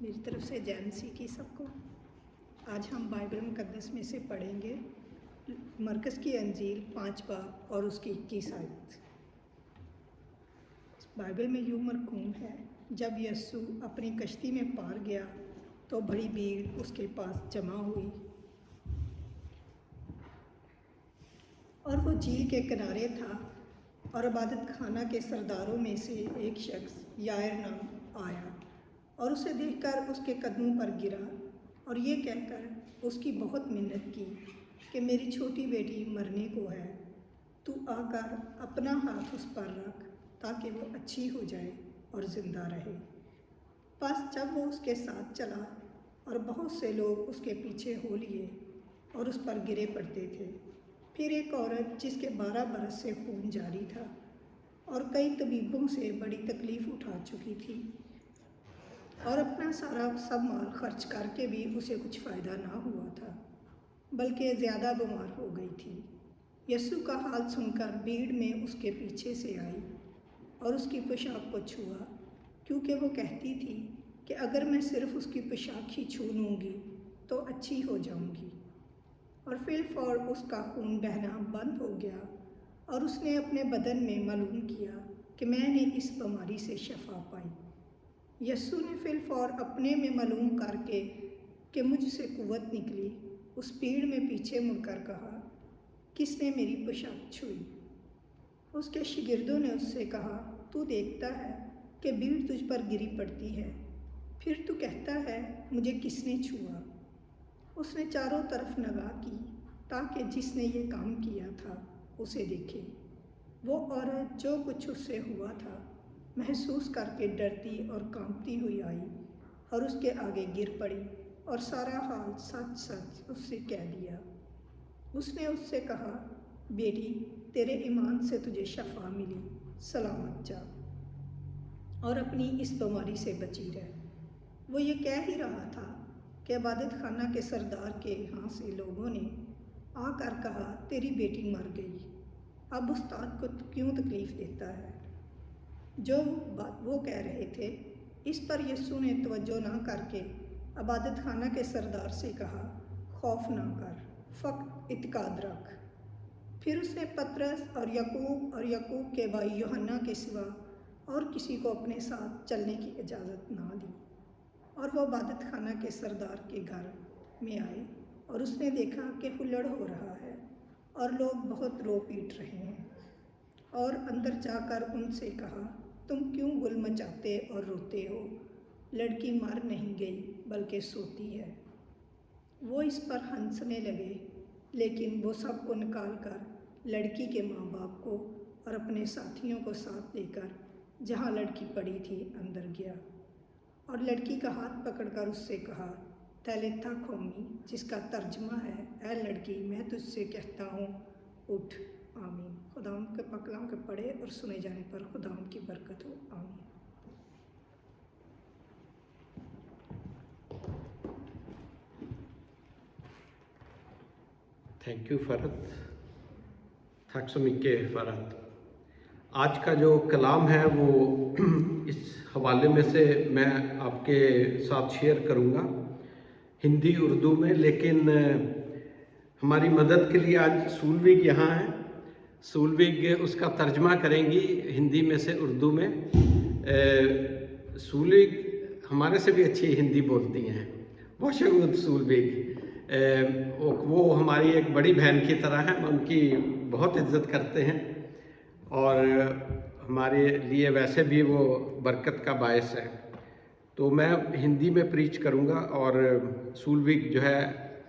मेरी तरफ से जैनसी की सबको। आज हम बाइबल मुकद्दस में से पढ़ेंगे मरकस की अंजील 5 बाब और उसकी 21 आयत। बाइबल में यूं मरकूम है, जब यस्सु अपनी कश्ती में पार गया तो बड़ी भीड़ उसके पास जमा हुई और वो झील के किनारे था और इबादत खाना के सरदारों में से एक शख्स यायर नाम आया और उसे देखकर उसके कदमों पर गिरा और ये कहकर उसकी बहुत मिन्नत की कि मेरी छोटी बेटी मरने को है, तू आकर अपना हाथ उस पर रख ताकि वो अच्छी हो जाए और ज़िंदा रहे। बस जब वो उसके साथ चला और बहुत से लोग उसके पीछे हो लिए और उस पर गिरे पड़ते थे। फिर एक औरत जिसके 12 बरस से खून जारी था और कई तबीबों से बड़ी तकलीफ़ उठा चुकी थी और अपना सब माल खर्च करके भी उसे कुछ फ़ायदा ना हुआ था, बल्कि ज़्यादा बीमार हो गई थी। यस्सु का हाल सुनकर भीड़ में उसके पीछे से आई और उसकी पोशाक को छुआ, क्योंकि वो कहती थी कि अगर मैं सिर्फ उसकी पोशाक ही छू लूँगी तो अच्छी हो जाऊँगी। और फिलफौर उसका खून बहना बंद हो गया और उसने अपने बदन में मालूम किया कि मैंने इस बीमारी से शफा पाई। यस्सु ने फिलफौर अपने में मालूम करके कि मुझसे कुव्वत निकली, उस भीड़ में पीछे मुड़कर कहा, किसने मेरी पोशाक छुई? उसके शागिर्दों ने उससे कहा, तू देखता है कि भीड़ तुझ पर गिरी पड़ती है, फिर तू कहता है मुझे किसने छुआ? उसने चारों तरफ निगाह की ताकि जिसने ये काम किया था उसे देखे। वो औरत जो कुछ उससे हुआ था महसूस करके डरती और कांपती हुई आई और उसके आगे गिर पड़ी और सारा हाल सच सच उससे कह दिया। उसने उससे कहा, बेटी, तेरे ईमान से तुझे शफा मिली, सलामत जा और अपनी इस बीमारी से बची रह। वो ये कह ही रहा था कि इबादत खाना के सरदार के यहाँ से लोगों ने आकर कहा, तेरी बेटी मर गई, अब उस्ताद को क्यों तकलीफ़ देता है? जो बात वो कह रहे थे, इस पर यस्सु ने तवज्जो ना करके इबादत खाना के सरदार से कहा, खौफ ना कर, फ़क़्त इत्काद रख। फिर उसने पतरस और याकूब के भाई यूहन्ना के सिवा और किसी को अपने साथ चलने की इजाज़त ना दी और वो इबादत खाना के सरदार के घर में आए और उसने देखा कि हुल्लड़ हो रहा है और लोग बहुत रो पीट रहे हैं और अंदर जाकर उनसे कहा, तुम क्यों गुल मचाते और रोते हो? लड़की मर नहीं गई बल्कि सोती है। वो इस पर हंसने लगे, लेकिन वो सबको निकाल कर लड़की के माँ बाप को और अपने साथियों को साथ लेकर जहाँ लड़की पड़ी थी अंदर गया और लड़की का हाथ पकड़कर उससे कहा, तैलिथा कौमी, जिसका तर्जमा है, ऐ लड़की, मैं तुझसे कहता हूँ, उठ। आमीन। खुदावंद के कलाम के पढ़े और सुने जाने पर खुदावंद की बरकत हो। आमीन। थैंक यू फरत, tack så mycket फरत। आज का जो कलाम है वो इस हवाले में से मैं आपके साथ शेयर करूंगा हिंदी उर्दू में, लेकिन हमारी मदद के लिए आज सूलविग यहाँ है। सूलविग उसका तर्जमा करेंगी हिंदी में से उर्दू में। सूलविग हमारे से भी अच्छी हिंदी बोलती हैं, बहुत सूलविग। वो हमारी एक बड़ी बहन की तरह है, हम उनकी बहुत इज्जत करते हैं और हमारे लिए वैसे भी वो बरकत का बायस है। तो मैं हिंदी में प्रीच करूंगा और सूलविग जो है,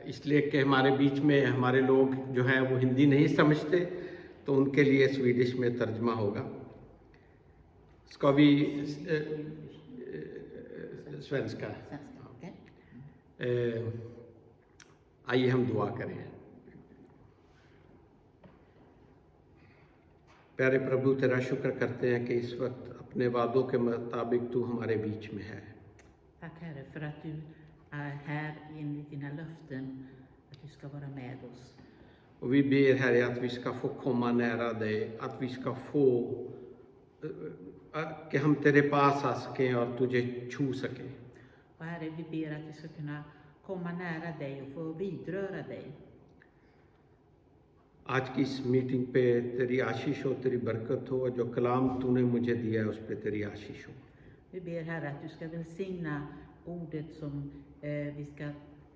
इसलिए कि हमारे बीच में हमारे लोग जो हैं वो हिंदी नहीं समझते, तो उनके लिए स्वीडिश में तर्जमा होगा। इसका भी svenska। आइए हम दुआ करें। प्यारे प्रभु, तेरा शुक्र करते हैं कि इस वक्त अपने वादों के मुताबिक तू हमारे बीच में है। Tack Herre för att du är här enligt dina löften, att du ska vara med oss. Och vi ber Herre att vi ska få komma nära dig, att vi ska få कि हम तेरे पास आ सकें और तुझे छू सकें। Och Herre, vi ber att vi ska kunna komma nära dig och få vidröra dig. आज की इस मीटिंग पे तेरी आशीष हो, तेरी बरकत हो, और जो कलाम तूने मुझे दिया है उस पे तेरी आशीष हो। Vi ber Herre att du ska välsigna ordet som vi ska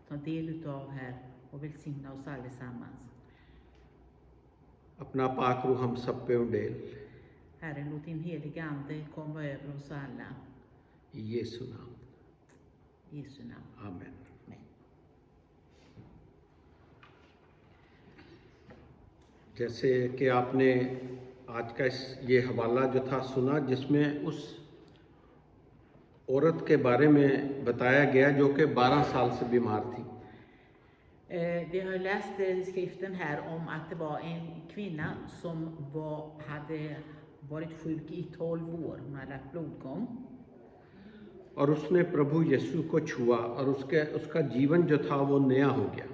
ta del utav här och välsigna oss allesammans. अपना पाक रूह हम सब पे उंडेल, Herre, låt din heliga Ande komma över oss alla. i Jesu नाम, I Jesu namn. आमेन। Amen. जैसे कि आपने आज का ये हवाला जो था सुना, जिसमें उस औरत के बारे में बताया गया जो कि 12 साल से बीमार थी। Vi har läst skriften här om att det var en kvinna som hade varit sjuk i 12 år. Hon hade haft blodgång. और उसने प्रभु यीशु को छुआ और उसका जीवन जो था वो नया हो गया।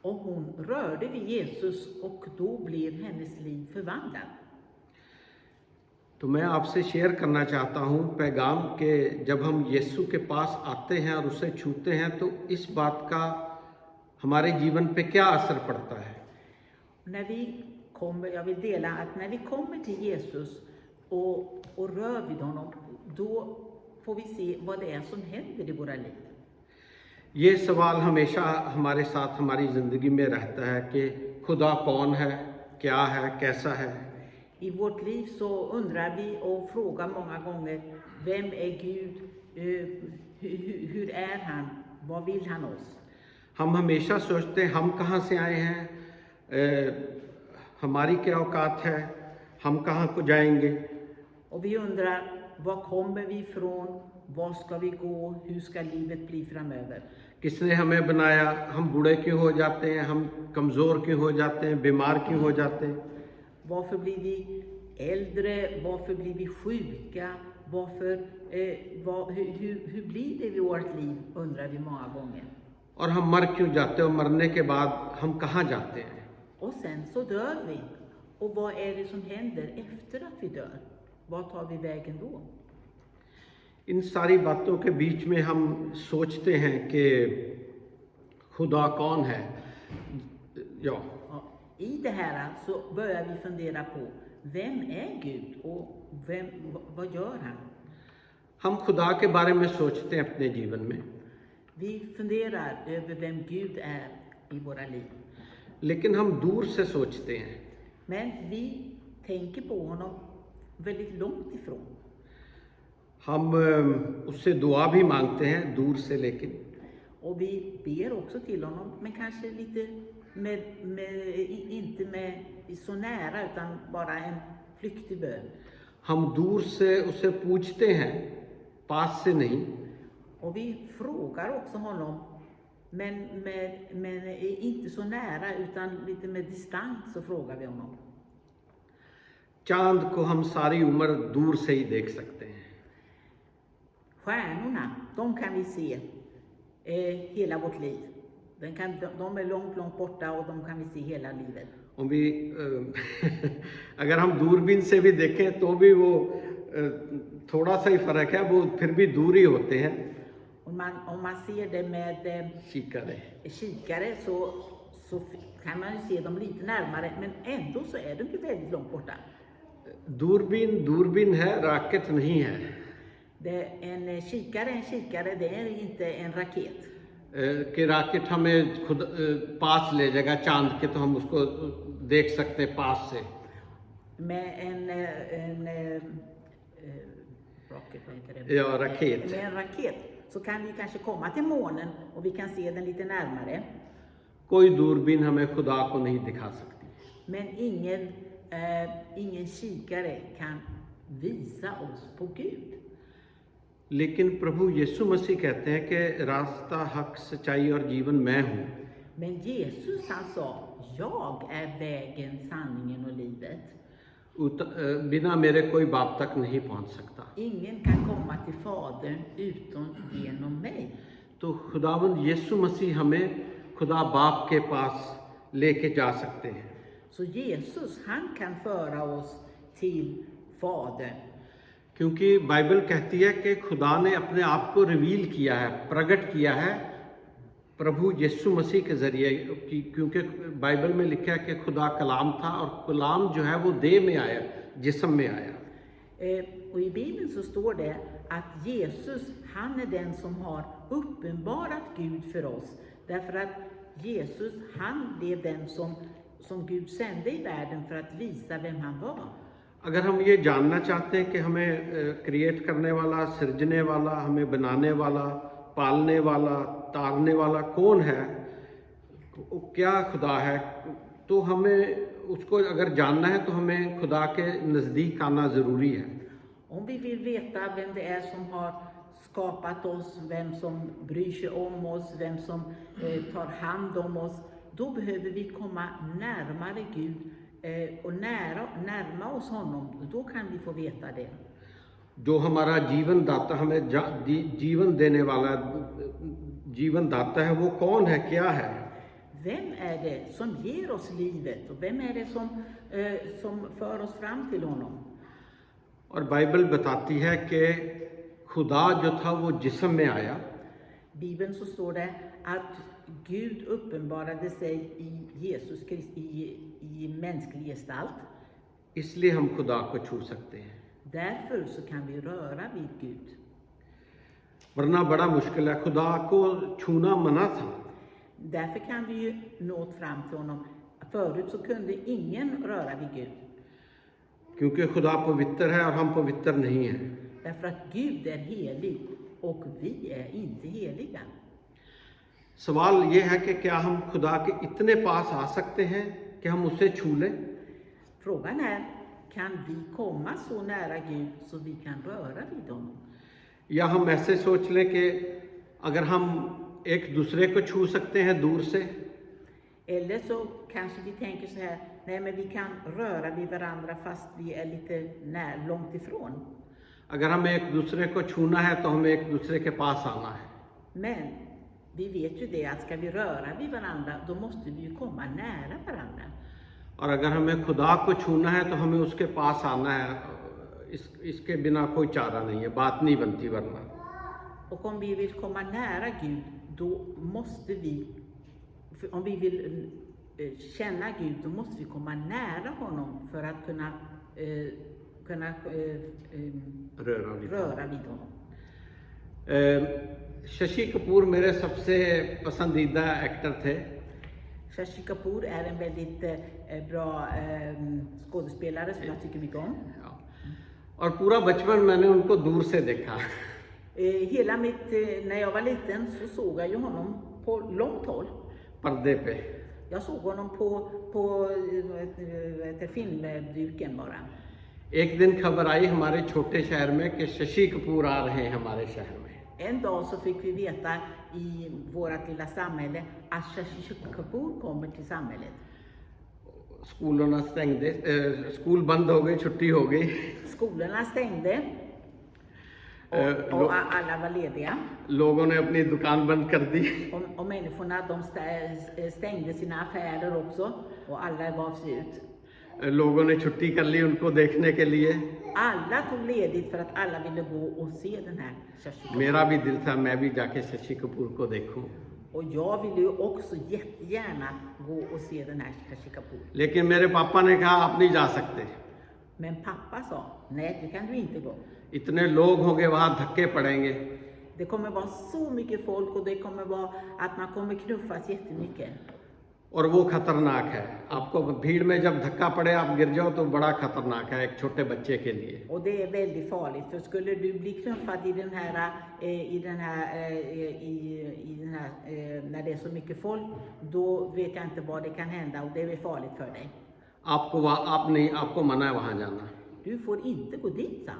Och hon rörde vid Jesus och då blev hennes liv förvandlat. तो मैं आपसे शेयर करना चाहता हूँ पैगाम के जब हम यीशु के पास आते हैं और उसे छूते हैं तो इस बात का हमारे जीवन पे क्या असर पड़ता है। Jag vill dela att när vi kommer till Jesus och rör vid honom, då får vi se vad det är som händer i våra liv. ये सवाल हमेशा हमारे साथ हमारी ज़िंदगी में रहता है कि खुदा कौन है, क्या है, कैसा है। I vårt liv så undrar vi och frågar många gånger, vem är Gud? Hur är han? Vad vill han oss? हम हमेशा सोचते हैं हम कहाँ से आए हैं, हमारी क्या औकात है, हम कहाँ को जाएंगे। Och vi undrar, var kommer vi ifrån? Var ska vi gå? Hur ska livet bli framöver? किसने हमें बनाया, हम बूढ़े क्यों हो जाते हैं, हम कमज़ोर क्यों हो जाते हैं, बीमार क्यों हो जाते हैं। Varför blir vi äldre? Varför blir vi sjuka? Hur blir det i vårt liv, undrar vi många gånger. और हम मर क्यों जाते हैं, और मरने के बाद हम कहाँ जाते हैं। Och sen så dör vi. Och vad är det som händer efter att vi dör? Vad tar vi vägen då? इन सारी बातों के बीच में हम सोचते हैं कि खुदा कौन है। Ja, i det här så börjar vi fundera på, vem är Gud och vad gör han? हम खुदा के बारे में सोचते हैं अपने जीवन में, Vi funderar över vem Gud är i våra liv. लेकिन हम दूर से सोचते हैं। Men vi tänker på honom väldigt långt ifrån. हम उससे दुआ भी मांगते हैं दूर से, लेकिन Och vi ber också till honom, men kanske lite inte så nära, utan bara en flyktig bön. हम दूर से उसे पूछते हैं, पास से नहीं। Och vi frågar också honom, men inte så nära, utan lite med distans så frågar vi honom. चांद को हम सारी उम्र दूर से ही देख सकते हैं। Stjärnorna, de kan vi se hela vårt liv. De är långt borta och de kan vi se hela livet. om vi अगर हम दूरबीन से भी देखें तो भी वो थोड़ा सा ही फर्क है, वो फिर भी दूर ही होते हैं। Om man ser det med kikare så kan man ju se dem lite närmare, men ändå så är de ju väldigt långt borta. दूरबीन है, रॉकेट नहीं है। En kikare, det är inte en raket. कि रॉकेट हमें खुद पास ले जाएगा चांद के, तो हम उसको देख सकते हैं पास से। Med en rocket, vad heter det? Ja, raket. Med en raket så kan vi kanske komma till månen och vi kan se den lite närmare. कोई दूरबीन हमें खुदा को नहीं दिखा सकती। Men ingen kikare kan visa oss på Gud. लेकिन प्रभु यीशु मसीह कहते हैं कि रास्ता, हक, सच्चाई और जीवन मैं हूँ। Men Jesus han sa, jag är vägen, sanningen och livet. बिना मेरे कोई बाप तक नहीं पहुँच सकता। Ingen kan komma till Fadern utom genom mig. तो खुदावंद यीशु मसीह हमें खुदा बाप के पास लेके जा सकते हैं। Så Jesus han kan föra oss till Fadern. क्योंकि बाइबल कहती है कि खुदा ने अपने आप को रिवील किया है, प्रकट किया है प्रभु यीशु मसीह के ज़रिए, क्योंकि बाइबल में लिखा है कि खुदा कलाम था और कलाम जो है वो देह में आया, जिस्म में आया. Och i Bibeln så står det att Jesus, han är den som har uppenbarat Gud för oss. Därför att Jesus, han blev den som Gud sände i världen för att visa vem han var. अगर हम ये जानना चाहते हैं कि हमें क्रिएट करने वाला, सृजने वाला, हमें बनाने वाला, पालने वाला, तारने वाला कौन है, क्या खुदा है, तो हमें उसको अगर जानना है तो हमें खुदा के नज़दीक आना ज़रूरी है. Om vi vill veta vem det är som har skapat oss, vem som bryr sig om oss, vem som tar hand om oss, då behöver vi komma närmare Gud och närma oss honom. Då kan vi få veta det. जो हमारा जीवन दाता, हमें जीवन देने वाला जीवन दाता है, वो कौन है, क्या है? Vem är det som ger oss livet och vem är det som för oss fram till honom? और बाइबल बताती है कि खुदा जो था वो जिस्म में आया. Bibeln så står det att Gud uppenbarade sig i Jesus Kristus i mänsklig gestalt. इसलिए हम खुदा को छू सकते हैं. Därför så kan vi röra vid Gud. वरना बड़ा मुश्किल है, खुदा को छूना मना था. Därför kan vi ju nå fram till honom. Förut så kunde ingen röra vid Gud. क्योंकि खुदा पवित्र है और हम पवित्र नहीं हैं. Därför att Gud är helig och vi är inte heliga. सवाल ये है कि क्या हम खुदा के इतने पास आ सकते हैं कि हम उसे छू लें? Frågan är, kan vi komma så nära Gud så vi kan röra vid honom? या हम ऐसे सोच लें कि अगर हम एक दूसरे को छू सकते हैं दूर से, Eller så kanske vi tänker så här, nej men vi kan röra vid varandra fast vi är lite långt ifrån. अगर हमें एक दूसरे को छूना है तो हमें एक दूसरे के पास आना है. Men vi vet ju det att ska vi röra vid varandra, då måste vi ju komma nära varandra. और अगर हमें खुदा को छूना है तो हमें उसके पास आना है. इसके बिना कोई चारा नहीं है, बात नहीं बनती वरना. Och om vi vill komma nära Gud, då måste vi, om vi vill känna Gud, då måste vi komma nära honom för att kunna röra vid honom. Shashi कपूर मेरे सबसे पसंदीदा एक्टर थे. Shashi Kapoor är en väldigt bra skådespelare som jag tycker mycket om. और पूरा बचपन मैंने उनको दूर से देखा. Hela när jag var liten så såg jag ju honom på långt håll. पर्दे पे. Jag såg honom på filmduken bara. एक दिन खबर आई हमारे छोटे शहर में कि शशि कपूर आ रहे हैं हमारे शहर में. En dag så fick vi veta i vårt lilla samhälle att Shashi Kapoor kommer till samhället. स्कूलों stängde, स्कूल बंद हो गई, छुट्टी हो गई. Skolorna stängde och alla var lediga. लोगों ने अपनी दुकान बंद कर दी. Och människorna de stängde sina affärer också och alla gav sig ut. लोगों ने छुट्टी कर ली उनको देखने के लिए. Alla tog ledigt för att alla ville gå och se den här Shashi Kapoor. मेरा भी दिल था मैं भी जाके शशि कपूर को देखूं. Och jag ville ju också jättegärna gå och se den här Shashi Kapoor. लेकिन मेरे पापा ने कहा आप नहीं जा सकते. Men pappa sa, nej det kan du inte gå. इतने लोग होंगे वहाँ, धक्के पड़ेंगे. Det kommer vara så mycket folk och det kommer vara att man kommer knuffas jättemycket. और वो खतरनाक है. आपको भीड़ में जब धक्का पड़े आप गिर जाओ तो बड़ा खतरनाक है एक छोटे बच्चे के लिए. Och det är väldigt farligt, för skulle du bli knuffad när det är så mycket folk, då vet jag inte vad det kan hända och det är farligt för dig. आपको मना है वहाँ जाना. Du får inte gå dit, sa.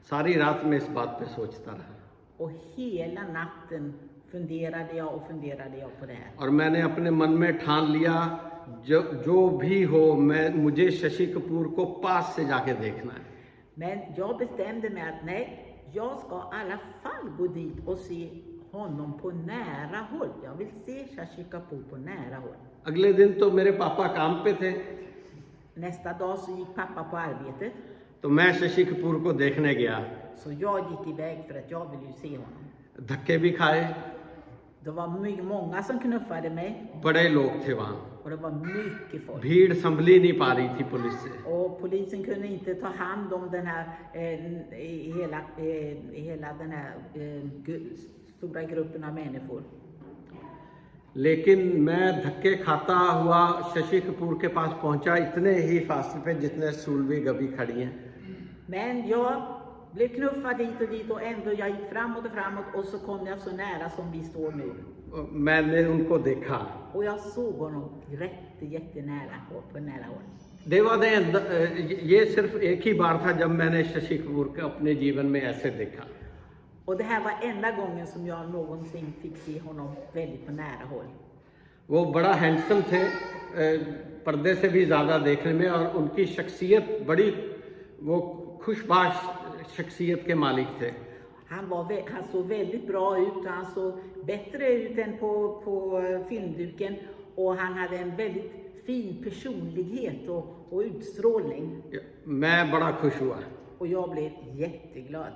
सारी रात में इस बात पे सोचता रहा. Och hela natten funderade jag på det här. और मैंने अपने मन में ठान लिया जो भी हो मुझे शशि कपूर को पास से जाके देखना है. Men jag bestämde mig att nej, jag ska i alla fall gå dit och se honom på nära håll. Jag vill se Shashi Kapoor på nära håll. अगले दिन तो मेरे पापा काम पे थे. Nästa dag så gick pappa på arbetet. तो मैं शशि कपूर को देखने गया. Så jag gick iväg för att jag ville ju se honom. धक्के भी खाए, Det var många som knuffade mig बड़े लोग थे वहाँ. och det var mycket folk. भीड़ संभल ही नहीं पा रही थी पुलिस से. Och polisen kunde inte ta hand om den här, hela den här stora gruppen av människor. लेकिन मैं धक्के खाता हुआ शशि कपूर के पास पहुंचा इतने ही फासले पे जितने सूलवेग अभी खड़ी हैं. Men jag blev knuffad hit och dit och ändå jag gick framåt och så kom jag så nära som vi står nu. और मैंने उनको देखा. Och jag såg honom jättenära på nära håll. Det var det enda, ये सिर्फ एक ही बार था जब मैंने शशि कपूर को अपने जीवन में ऐसे देखा. Och det här var enda gången som jag någonsin fick se honom väldigt på nära håll. वो बड़ा हैंडसम थे, पर्दे से भी ज़्यादा देखने में, और उनकी शख्सियत बड़ी, वो खुशबाश शख्सियत के मालिक थे. Han såg väldigt bra ut, han såg bättre ut än på filmduken och han hade en väldigt fin personlighet och utstrålning. मैं बड़ा खुश हुआ. Och jag blev jätteglad.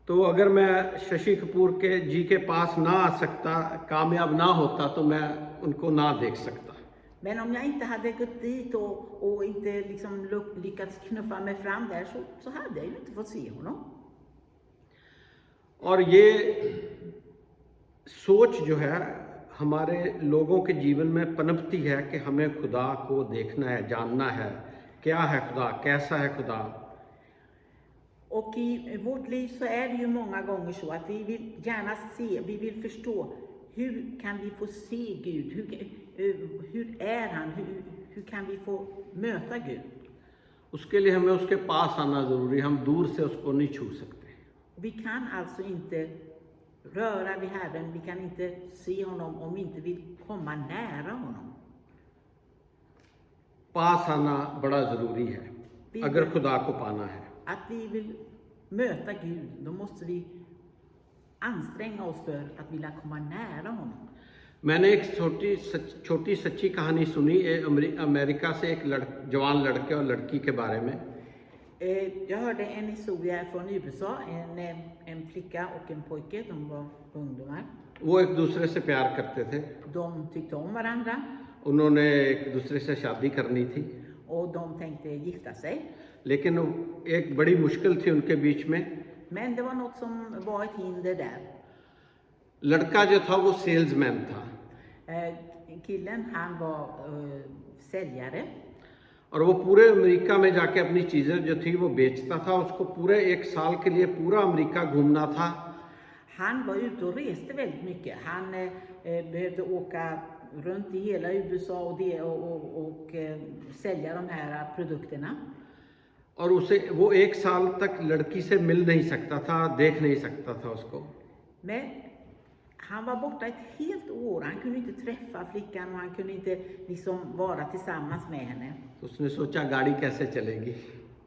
तो अगर मैं शशि कपूर के जी के पास ना आ सकता, कामयाब ना होता, तो मैं उनको ना देख सकता. Men om jag inte hade gått dit och inte liksom lyckats knuffa mig fram där så hade jag ju inte fått se honom. और ये सोच जो है हमारे लोगों के जीवन में पनपती है कि हमें खुदा को देखना है, जानना है, क्या है खुदा, कैसा है खुदा. Och i vårt liv så är det ju många gånger så att vi vill gärna se, vi vill förstå hur kan vi få se Gud, hur är han, hur kan vi få möta Gud. उसके लिए हमें उसके पास आना ज़रूरी, हम दूर से उसको नहीं छू सकते. Vi kan alltså inte röra vid Herren, vi kan inte se honom om vi inte vill komma nära honom. पास आना बड़ा ज़रूरी है अगर खुदा को पाना है. Att vi vill möta Gud, då måste vi anstränga oss för att vilja komma nära honom. मैंने एक छोटी सच्ची कहानी सुनी अमेरिका से एक जवान लड़के और लड़की के बारे में. Jag hörde en historia från USA, en flicka och en pojke, de var ungdomar. वो एक दूसरे से प्यार करते थे. De tyckte om varandra उन्होंने एक दूसरे से शादी करनी थी. och de tänkte gifta sig. लेकिन एक बड़ी मुश्किल थी उनके बीच में. Men det var något som var ett hinder där. लड़का जो था वो सेल्समैन था. Killen, han var säljare. और वो पूरे अमेरिका में जाके अपनी चीज़ें जो थी वो बेचता था. उसको पूरे एक साल के लिए पूरा अमेरिका घूमना था. Han var ute och reste väldigt mycket. Han behövde åka runt i hela USA och sälja de här produkterna. और उसे वो एक साल तक लड़की से मिल नहीं सकता था, देख नहीं सकता था उसको. Men han var borta ett helt år. Han kunde inte träffa flickan och han kunde inte liksom vara tillsammans med henne. तो उसने सोचा गाड़ी कैसे चलेगी.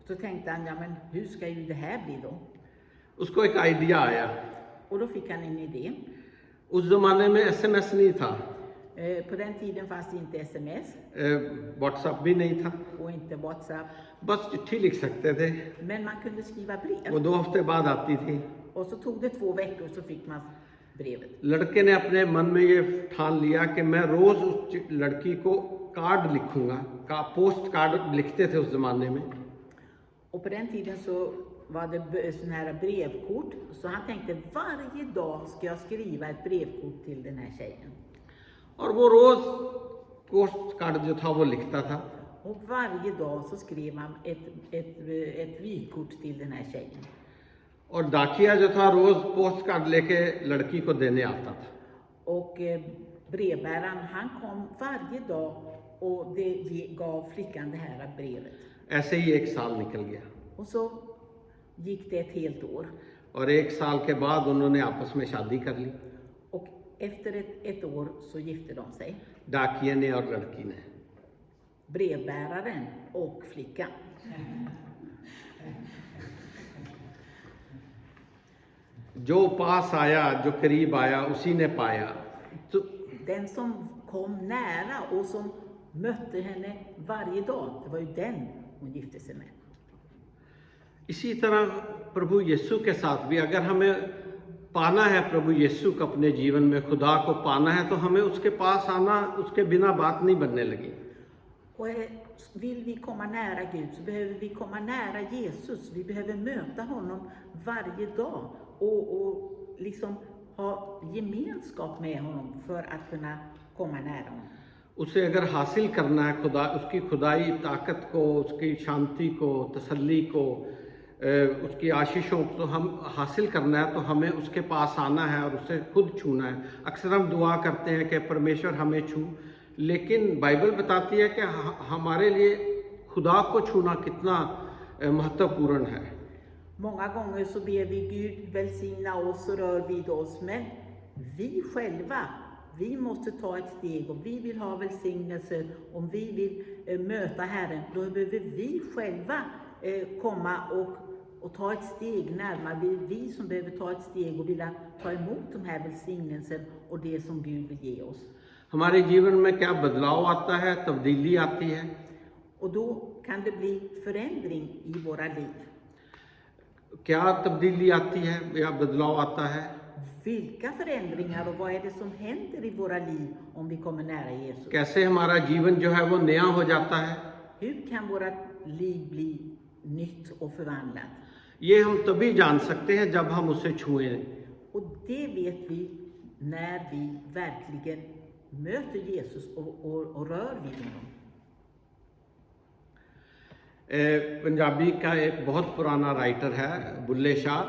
Så tänkte han, ja men hur ska ju det här bli då? उसको एक आइडिया आया. Och då fick han en idé. उस ज़माने में SMS नहीं था, På den tiden fanns det inte sms WhatsApp भी नहीं था. och inte WhatsApp. बस चिट्ठी लिख सकते थे. Men man kunde skriva brev. वो 2 हफ्ते बाद आती थी. Och så tog det 2 veckor så fick man brevet. लड़के ने अपने मन में ये ठान लिया कि मैं रोज़ उस लड़की को कार्ड लिखूंगा. पोस्ट कार्ड लिखते थे उस ज़माने में. Och på den tiden så var det sån här brevkort. Så han tänkte varje dag ska jag skriva ett brevkort till den här tjejen. और वो रोज़ पोस्ट कार्ड जो था वो लिखता था. Och varje dag så skrev han ett vykort till den här tjejen. और डाकिया जो था रोज़ पोस्ट कार्ड लेके लड़की को देने आता था. Och brevbäraren, han kom varje dag och det gav flickan det här brevet. ऐसे ही 1 साल निकल गया. Och så gick det ett helt år. और 1 साल के बाद उन्होंने आपस में शादी कर ली. Och efter ett år så gifte de sig. डाकिये ने और लड़की ने. Brevbäraren och flickan. जो पास आया, जो करीब आया, उसी ने पाया. तो Den som kom nära och som mötte henne varje dag, det var ju den hon gifte sig med. इसी तरह प्रभु यीशु के साथ भी अगर हमें पाना है प्रभु यीशु को अपने जीवन में, खुदा को पाना है, तो हमें उसके पास आना, उसके बिना बात नहीं बनने लगी. Och vill vi komma nära Gud så behöver vi komma nära Jesus. Vi behöver möta honom varje dag och liksom ha gemenskap med honom för att kunna komma nära honom. उसे अगर हासिल करना है खुदा, उसकी खुदाई ताकत को, उसकी शांति को, तसल्ली को, उसकी आशीषों को तो हम हासिल करना है, तो हमें उसके पास आना है और उसे खुद छूना है. अक्सर हम दुआ करते हैं कि परमेश्वर हमें छू, लेकिन बाइबल बताती है कि हमारे लिए खुदा को छूना कितना महत्वपूर्ण है. Många gånger så ber vi Gud välsigna oss och rör vid oss, men vi själva, vi måste ta ett steg. Om vi vill ha välsignelse, om vi vill möta Herren, då behöver vi själva komma och ta ett steg närmare. Det är vi som behöver ta ett steg och vilja ta emot de här välsignelsen och det som Gud vill ge oss. हमारे जीवन में क्या बदलाव आता है, तब्दीली आती है. Och då kan det bli förändring i våra liv. क्या तब्दीली आती है या बदलाव आता है? Vilka förändringar och vad är det som händer i våra liv om vi kommer nära Jesus? कैसे हमारा जीवन जो है वो नया हो जाता है? Hur kan våra liv bli nytt och förvandlat? ये हम तभी जान सकते हैं जब हम उसे छुएं. Och det vet vi när vi verkligen möter Jesus och rör vid honom. Punjabi का एक बहुत पुराना राइटर है बुल्ले Shah.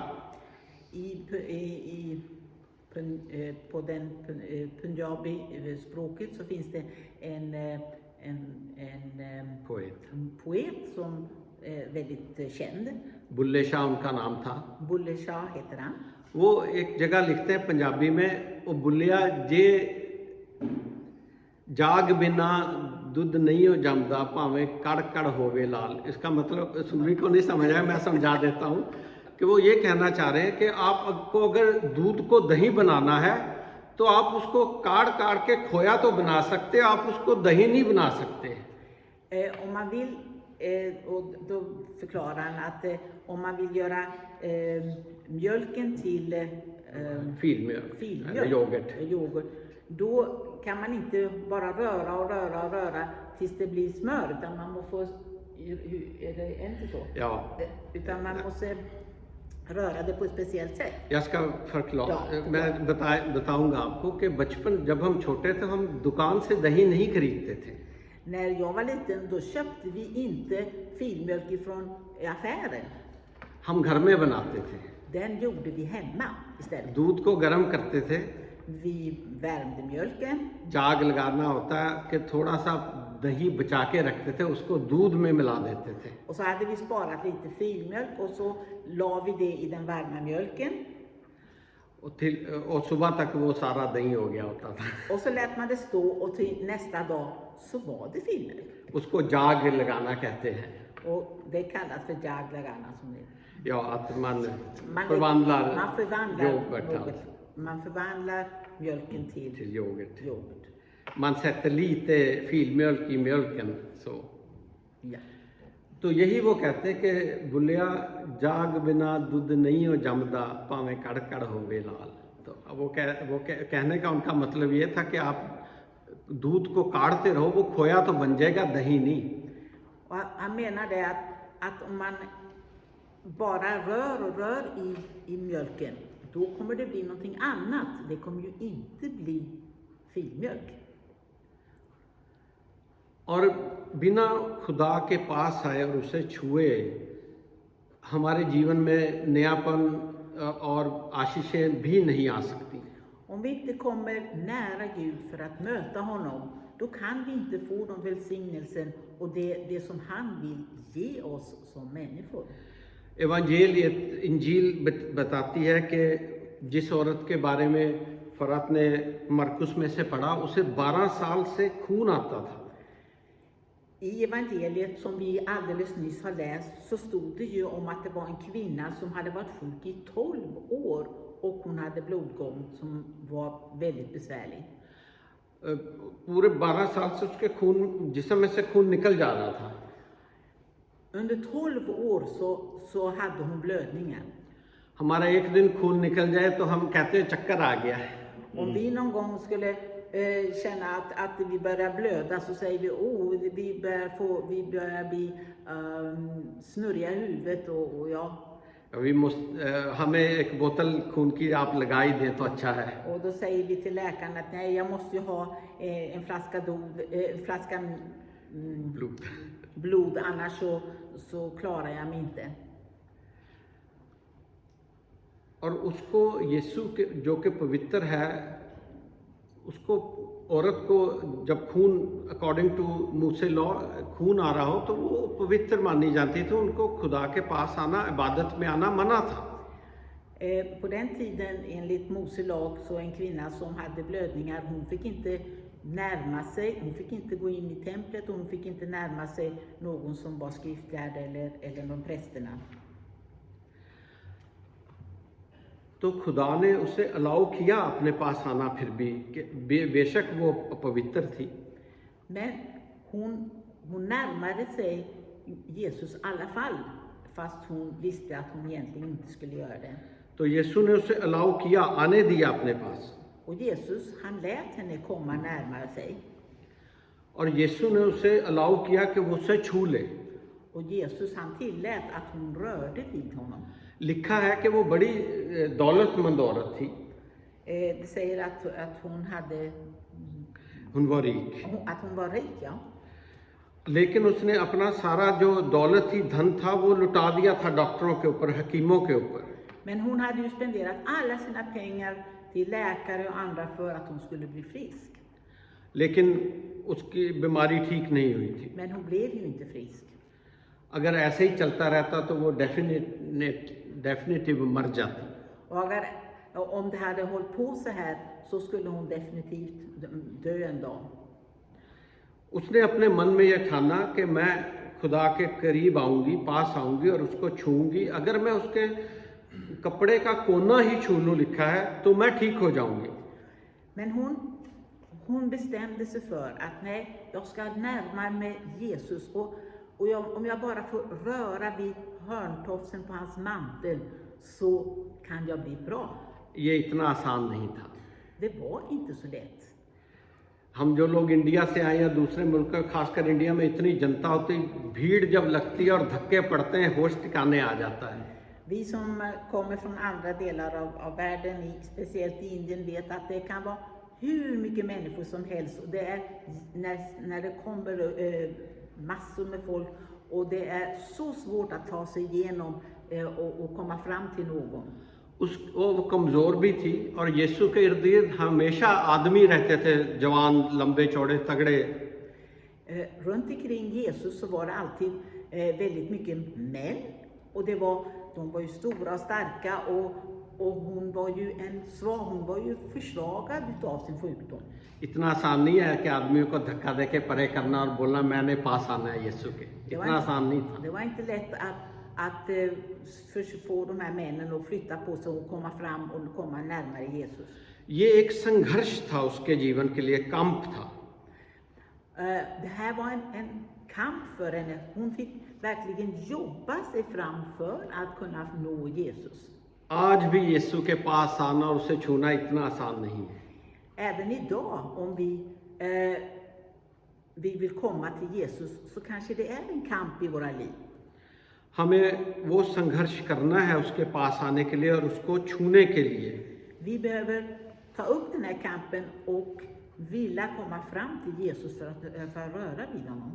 På den punjabi-språket så finns det en poet som är väldigt känd. Bulleh शाह उनका नाम था. Bulle Shah heter han. वो एक जगह लिखते हैं पंजाबी में, वो बुल्लिया जे जाग बिना दूध नहीं हो जमदा भावें कड़ कड़ होवे लाल. इसका मतलब सुनने को नहीं समझ आया, मैं समझा देता हूँ कि वो ये कहना चाह रहे हैं कि आपको अगर दूध को दही बनाना है तो आप उसको काढ़ काढ़ के खोया तो बना सकते, आप उसको दही नहीं बना सकते. Om man vill, och då förklarar han att om man vill göra mjölken till filmjölk eller yoghurt, då kan man inte bara röra tills det blir smör, utan man måste få, är det inte så? Ja. Utan man måste röra det på ett speciellt sätt. Jag ska förklara, Ja. मैं बताऊंगा आपको कि बचपन जब हम छोटे थे हम दुकान से दही नहीं खरीदते थे. När jag var liten då köpte vi inte filmjölk ifrån affären. हम घर में बनाते थे. Den gjorde vi hemma istället. दूध को गर्म करते थे. Vi värmde mjölken. जाग लगाना होता है कि थोड़ा सा दही बचा के रखते थे, उसको दूध में मिला देते थे. Och så hade vi sparat lite filmjölk och så la vi det i den varma mjölken. और सुबह तक वो सारा दही हो गया होता था. Och så lät man det stå och till nästa dag så var det filmjölk. उसको जाग लगाना कहते हैं. Och det kallas för jag lagana som det. Ja, att man förvandlar yoghurt, något. Man förvandlar mjölken till yoghurt. yoghurt. Man sätter lite filmjölk i mjölken så. Ja. तो यही वो कहते हैं कि बुलिया जाग बिना दूध नहीं हो जमदा भावें कड़ कड़ होवे लाल. तो वो कहने का उनका मतलब ये था कि आप दूध को काढ़ते रहो, वो खोया तो बन जाएगा, दही नहीं. Och han menar det att om man bara rör i mjölken, då kommer det bli någonting annat. Det kommer ju inte bli filmjölk. और बिना खुदा के पास आए और उसे छुए हमारे जीवन में नयापन और आशीषें भी नहीं आ सकती. Om vi inte kommer nära Gud för att möta honom, då kan vi inte få de välsignelsen och det som han vill ge oss som människor. इंजील बताती है कि जिस औरत के बारे में फरात ने मरकुस में से पढ़ा, उसे 12 साल से खून आता था. I evangeliet som vi alldeles nyss har läst så stod det ju om att det var en kvinna som hade varit sjuk i 12 år och hon hade blodgång som var väldigt besvärlig. पूरे 12 साल से उसके खून जिस्म में से खून निकल जा रहा था. Under 12 år så hade hon blödningar. हमारा एक दिन खून निकल जाए तो हम कहते हैं चक्कर आ गया है. Om vi någon gång skulle känna att vi börjar blöda så säger vi vi börjar bli snurriga i huvudet och ja. Vi måste, हमें एक बोतल खून की आप लगाई दें तो अच्छा है. Och då säger vi till läkaren att nej, jag måste ju ha en flaska blod, annars så klarar jag mig inte. और उसको यीशु के जो कि पवित्र है, उसको औरत को जब खून अकॉर्डिंग टू मूसे लॉ खून आ रहा हो तो वो पवित्र मानी जाती थी. उनको खुदा के पास आना, इबादत में आना मना था. På den tiden enligt Mose lag så en kvinna som hade blödningar, hon fick inte närma sig, hon fick inte gå in i templet och hon fick inte närma sig någon som var skriftlärd eller någon prästerna. तो खुदा ने उसे अलाउ किया अपने पास आना, फिर भी बेशक वो अपवित्र थी. Men hon närmade sig Jesus i alla fall, fast hon visste att hon egentligen inte skulle göra det. तो यीशु ने उसे अलाउ किया, आने दिया अपने पास. Och Jesus, han lät henne komma närmare sig. और यीशु ने उसे अलाउ किया कि वो उसे छू ले. Och Jesus, han tillät att hon rörde vid honom. लिखा है कि वो बड़ी दौलतमंद औरत थी. Det säger att हूँ वो rik. Att hon var rik, ja. लेकिन उसने अपना सारा जो दौलत थी, धन था, वो लुटा दिया था डॉक्टरों के ऊपर, हकीमों के ऊपर. Men hon hade ju spenderat alla sina pengar till läkare och andra för att hon skulle bli frisk. लेकिन उसकी बीमारी ठीक नहीं हुई थी. Men hon blev ju inte frisk. अगर ऐसे ही चलता रहता तो वो डेफिनेटिव मर जाती. Och om det hade hållit på så här så skulle hon definitivt dö en dag. उसने अपने मन में यह ठाना कि मैं खुदा के करीब आऊंगी, पास आऊंगी और उसको छूऊंगी. अगर मैं उसके कपड़े का कोना ही छू लूं, लिखा है, तो मैं ठीक हो जाऊंगी. Men hon bestämde sig för att nej, jag ska närma mig Jesus och om jag bara får röra vid hörntofsen på hans mantel så kan jag bli bra. ये इतना आसान नहीं था. Det var inte så lätt. हम जो लोग इंडिया से आए या दूसरे मुल्क, खासकर इंडिया में इतनी जनता होती, भीड़ जब लगती है और धक्के पड़ते हैं, होश ठिकाने आ जाता है. Vi som kommer från andra delar av världen, speciellt i Indien, vet att det kan vara hur mycket människor som helst. Och det är när det kommer massor med folk och det är så svårt att ta sig igenom och komma fram till någon. वो कमज़ोर भी थी और यीशु के इर्द गिर्द हमेशा आदमी रहते थे, जवान, लंबे चौड़े, तगड़े. Runt omkring Jesus så var det alltid väldigt mycket män och de var ju stora och starka och hon var ju försvagad utav sin sjukdom. इतना आसान नहीं है कि आदमियों को धक्का देके परे करना और बोलना मैंने पास आना है यीशु के. इतना आसान नहीं था. Det var inte lätt att få de här männen att flytta på sig och komma fram och komma närmare Jesus. ये एक संघर्ष था उसके जीवन के लिए, कांप था. Det här var en kamp för henne. Hon fick verkligen jobba sig fram för att kunna nå Jesus. आज भी यीशु के पास आना और उसे छूना इतना आसान नहीं है. Även idag, om vi vill komma till Jesus, så kanske det är en kamp i våra liv. हमें वो संघर्ष करना है उसके पास आने के लिए और उसको छूने के लिए. Vi behöver ta upp den här kampen och vilja komma fram till Jesus för att röra vid honom.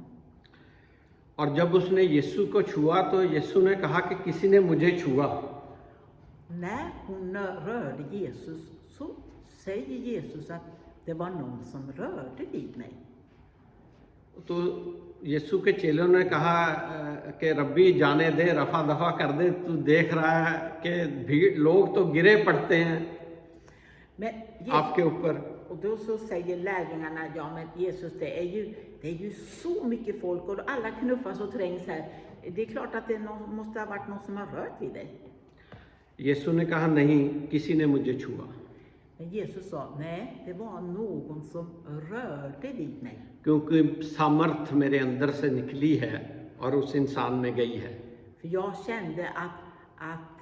और जब उसने यीशु को छुआ तो यीशु ने कहा कि किसी ने मुझे छुआ. När hon rörde Jesus så säger Jesus att det var någon som rörde vid mig. तो यीशु के चेलों ने कहा कि रब्बी जाने दे, रफा दफा कर दे, तू देख रहा है कि भीड़ लोग तो गिरे पड़ते हैं आपके ऊपर. Och då så säger lärjungarna, ja men Jesus, det är ju så mycket folk och alla knuffas och trängs här. Det är klart att det måste ha varit någon som har rört vid dig. यीशु ने कहा नहीं, किसी ने मुझे छुआ. Men Jesus sa, nej, det var någon som rörde vid mig. क्योंकि सामर्थ मेरे अंदर से निकली है और उस इंसान में गई है För jag kände att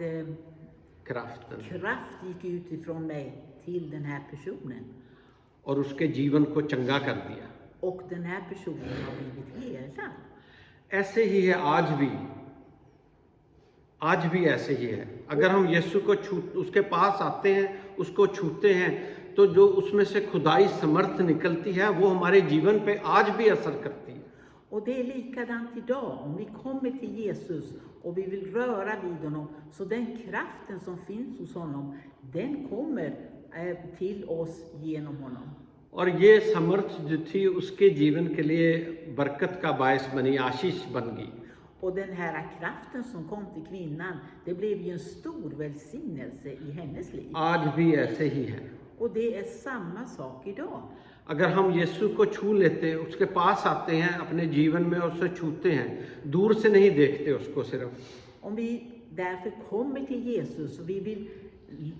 kraften kraft gick ut ifrån mig till den här personen. और उसके जीवन को चंगा कर दिया। Och den här personen har blivit helad. ऐसे ही है आज भी ऐसे ही है। अगर हम यीशु को उसके पास आते हैं, उसको छूते हैं, तो जो उसमें से खुदाई समर्थ निकलती है वो हमारे जीवन पे आज भी असर करती है। Och det är likadant idag. Om vi kommer till Jesus och vi vill röra vid honom, så den kraften som finns hos honom, den kommer till oss genom honom. और ये समर्थ जो थी उसके जीवन के लिए बरकत का बायस बनी, आशीष बन गई। Och den här kraften som kom till kvinnan, det blev ju en stor välsignelse i hennes liv. आज भी ऐसे ही है। Och det är samma sak idag. अगर हम यीशु को छू लेते हैं, उसके पास आते हैं अपने जीवन में, उसे छूते हैं, दूर से नहीं देखते उसको सिर्फ, Om vi därför kommer till Jesus och vi vill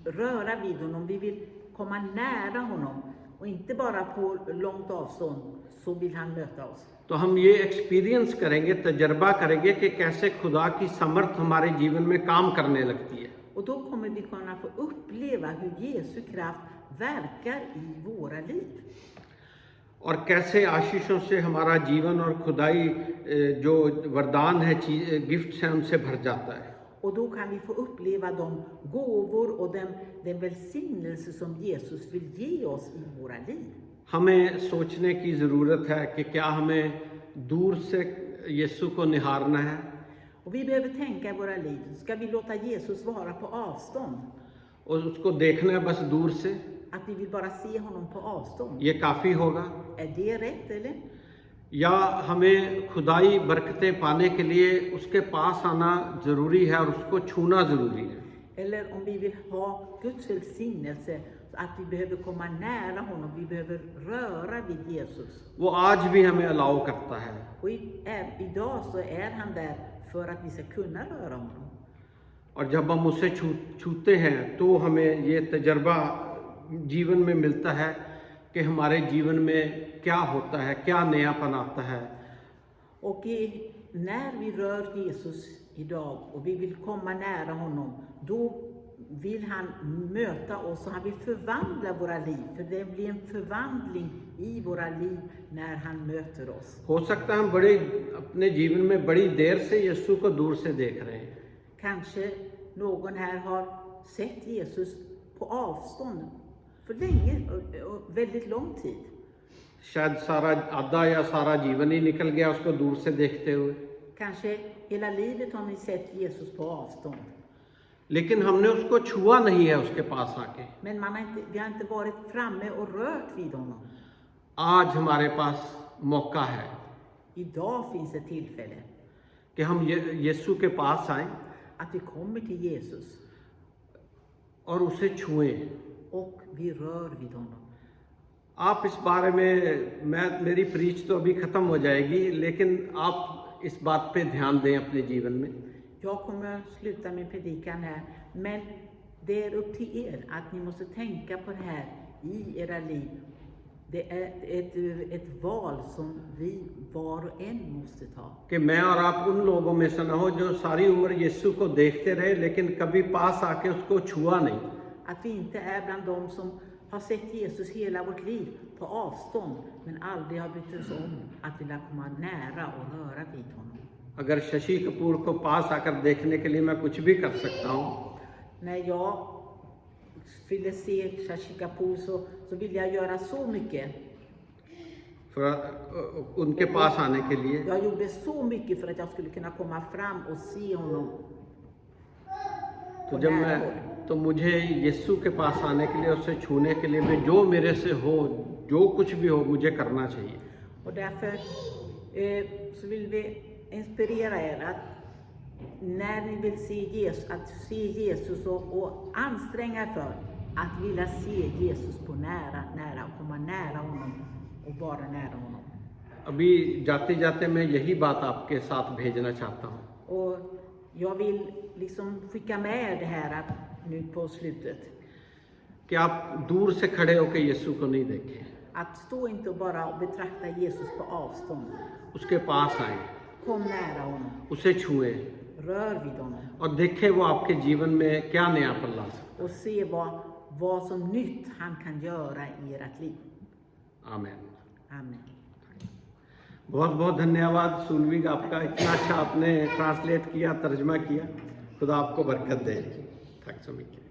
röra vid honom, vi vill komma nära honom och inte bara på långt avstånd, så vill han möta oss. तो हम ये एक्सपीरियंस करेंगे, तजर्बा करेंगे कि कैसे खुदा की समर्थ हमारे जीवन में काम करने लगती है। Och då kommer vi kunna få uppleva hur Jesu kraft verkar i våra liv. और कैसे आशीषों से हमारा जीवन और खुदाई जो वरदान है, गिफ्ट्स हैं, उनसे भर जाता है। Och då kan vi få uppleva de gåvor och den välsignelse som Jesus vill ge oss i våra liv. हमें सोचने की ज़रूरत है कि क्या हमें दूर से यीशु को निहारना है, Och vi behöver tänka i våra liv. Ska vi låta Jesus vara på avstånd? और उसको देखना है बस दूर से, Att vi vill bara se honom på avstånd? ये काफ़ी होगा? Är det rätt eller? या हमें खुदाई बरकतें पाने के लिए उसके पास आना ज़रूरी है और उसको छूना ज़रूरी है? Eller om vi vill ha Guds välsignelse, så att vi behöver komma nära honom, vi behöver röra vid Jesus. वो आज भी हमें अलाउ करता है। Och idag så är han där för att vi ska kunna röra honom. और जब हम उसे छूते हैं तो हमें ये तजर्बा जीवन में मिलता है कि हमारे जीवन में क्या होता है, क्या नयापन आता है। Och när vi rör Jesus idag och vi vill komma nära honom, då vill han möta oss och han vill förvandla våra liv. För det blir en förvandling i våra liv när han möter oss. हो सकता है हम अपने जीवन में बड़ी देर से यीशु को दूर से देख रहे हैं, Kanske någon här har sett Jesus på avstånd för länge, och väldigt lång tid. शायद आधा या सारा जीवन ही निकल गया उसको दूर से देखते हुए, Kanske hela livet har ni sett Jesus på avstånd. लेकिन हमने उसको छुआ नहीं है उसके पास आके। Men vi har inte varit framme och rört vid honom. आज हमारे पास मौका है Idag finns ett tillfälle कि हम यीशु के पास आएं att vi kommer till Jesus और उसे छुएं। och vi rör vid honom. आप इस बारे में, मेरी प्रीच तो अभी ख़त्म हो जाएगी, लेकिन आप इस बात पे ध्यान दें अपने जीवन में। Jag kommer att sluta min predikan här, men det är upp till er att ni måste tänka på det här i era liv. Det är ett val som vi var och en måste ta. कि मैं और आप उन लोगों में से न हो जो सारी उम्र यीशु को देखते रहे लेकिन कभी पास आके उसको छुआ नहीं। Att vi inte är bland dem som har sett Jesus hela vårt liv på avstånd, men aldrig har brytt oss om att vilja komma nära och röra vid honom. अगर शशि कपूर को पास आकर देखने के लिए मैं कुछ भी कर सकता हूँ, När jag ville se Shashi Kapoor så ville jag göra så mycket. उनके पास आने के लिए, Jag gjorde så mycket för att jag skulle kunna komma fram och se honom på nära håll. तो मुझे यीशु के पास आने के लिए, उसे छूने के लिए मैं जो मेरे से हो, जो कुछ भी हो, मुझे करना चाहिए। Och därför så vill vi inspirera er att när ni vill se Jesus och anstränga er för att vilja se Jesus på nära och komma nära honom och vara nära honom. अभी जाते जाते मैं यही बात आपके साथ भेजना चाहता हूँ Och jag vill liksom skicka med det här att nu på slutet, कि आप दूर से खड़े होकर यीशु को नहीं देखें, att stå inte och bara betrakta Jesus på avstånd, उसके पास आएं Kom nära honom. उसे छुएं Rör vid honom. और देखें वो आपके जीवन में क्या नयापन ला सकता Och se vad som nytt han kan göra i ert liv. है। आमीन। Amen. बहुत बहुत धन्यवाद सुलविग आपका, इतना अच्छा आपने ट्रांसलेट किया, तर्जमा किया। खुदा आपको बरकत दे। Tack så mycket.